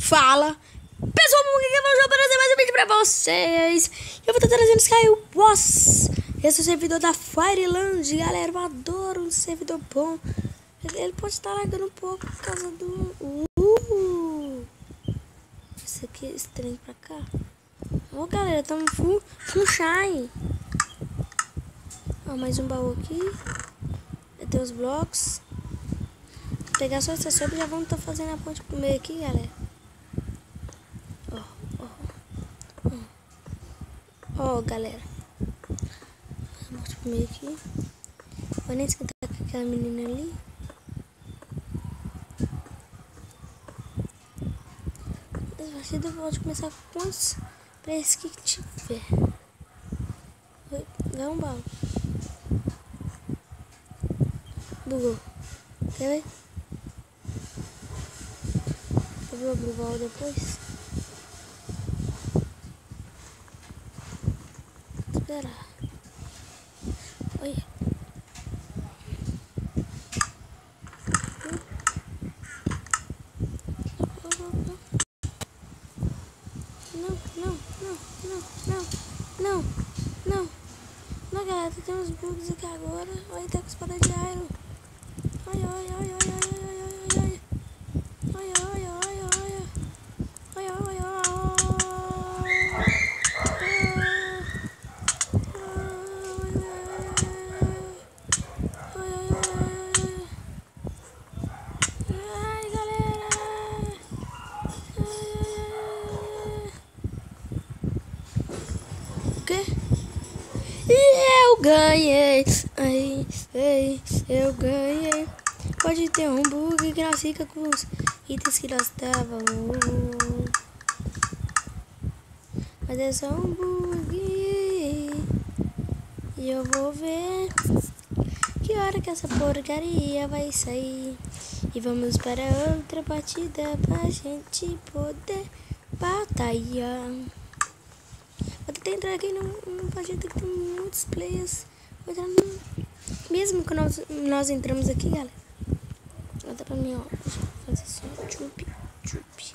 Fala, pessoal, eu vou trazer mais um vídeo pra vocês. Eu vou estar trazendo Skywars. Esse é o servidor da Fireland, galera. Eu adoro um servidor bom. Ele pode estar lagando um pouco por causa do... Esse aqui é estranho pra cá. Ô, galera, estamos full shine. Ó, mais um baú aqui. Tem os blocos. Vou pegar só essa sopa e já vamos estar fazendo a ponte pro meio aqui, galera. Ó, galera. Vamos pro meio aqui. Vou nem esquentar com aquela menina ali. As partidas pode começar com quantos preços que tiver. Dá um baú. Bugou. Quer ver? Eu vou abrir o baú depois. Esperar. Olha. Não, galera, tem uns bugs aqui agora. Olha, tá com espada de iron. Olha. E eu ganhei, eu ganhei. Pode ter um bug que nós fica com os itens que nós tava. Mas é só um bug. E eu vou ver que hora que essa porcaria vai sair. E vamos para outra partida pra gente poder batalhar. Vou tentar entrar aqui numa partida que tem muitos players. Vou entrar mesmo que nós entramos aqui, galera. Volta pra mim, ó. Deixa eu fazer assim, chup.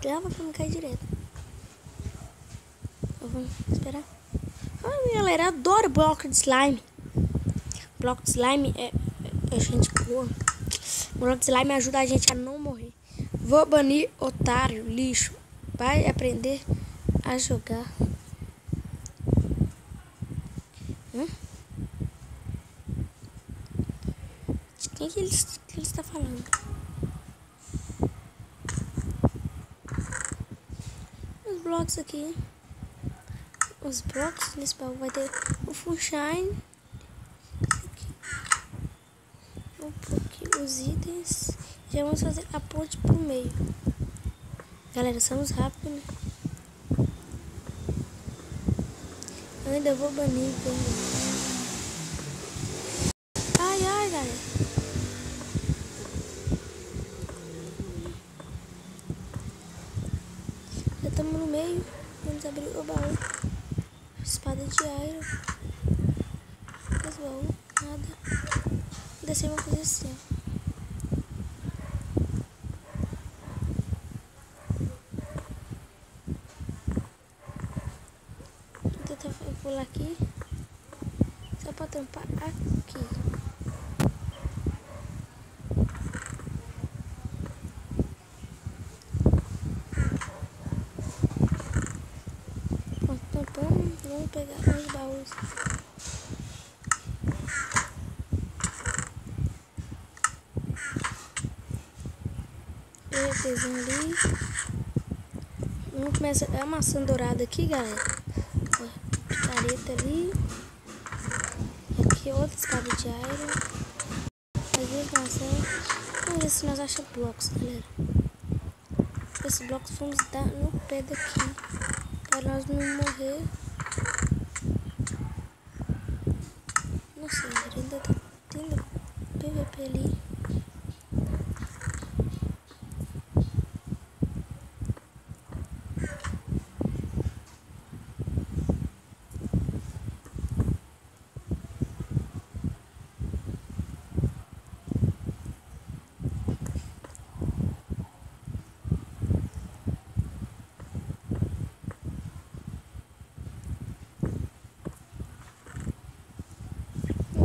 Grava pra não cair direto. Vamos esperar. Ai, galera, adoro bloco de slime. Bloco de slime é gente boa. Bloco de slime ajuda a gente a não morrer. Vou banir otário, lixo. Vai aprender a jogar. Quem que ele está falando? Os blocos aqui. Os blocos nesse baú vai ter o Funshine. Os itens. Já vamos fazer a ponte pro meio. Galera, somos rápidos, né? Eu ainda vou banir. Ai, galera. Já estamos no meio. Vamos abrir o baú. Espada de iron. Esse baú, nada. Descer, vou fazer assim, ó. Vou pular aqui. Só pra tampar aqui. Pronto, tampando. Vamos pegar os baús. Pesando ali. Vamos começar a maçã dourada aqui, galera. Picareta ali. Aqui outra espada de iron. As duas maçãs. Vamos ver se nós achamos blocos, galera. Esses blocos vamos dar no pé daqui. Para nós não morrer. Não sei, ainda tá tendo PVP ali.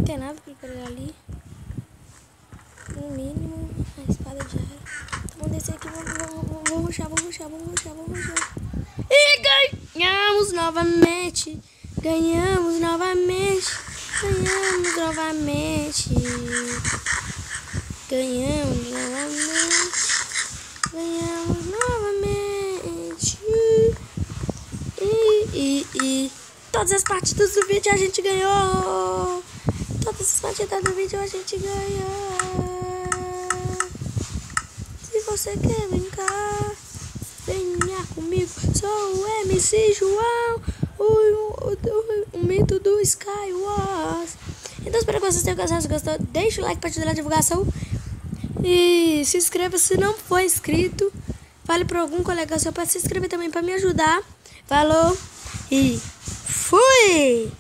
tem nada pra pegar ali. No mínimo, a espada de ar. Então, vamos descer aqui, vamos rushar. E ganhamos novamente. Ganhamos novamente. E todas as partidas do vídeo a gente ganhou. Todas as partidas do vídeo a gente ganhou. Se você quer brincar, venha comigo. Sou o MC João, o mito do Skywars. Então espero que vocês tenham gostado. Se gostou, deixa o like para ajudar na divulgação. E se inscreva se não for inscrito. Fale para algum colega seu para se inscrever também, para me ajudar. Falou e fui!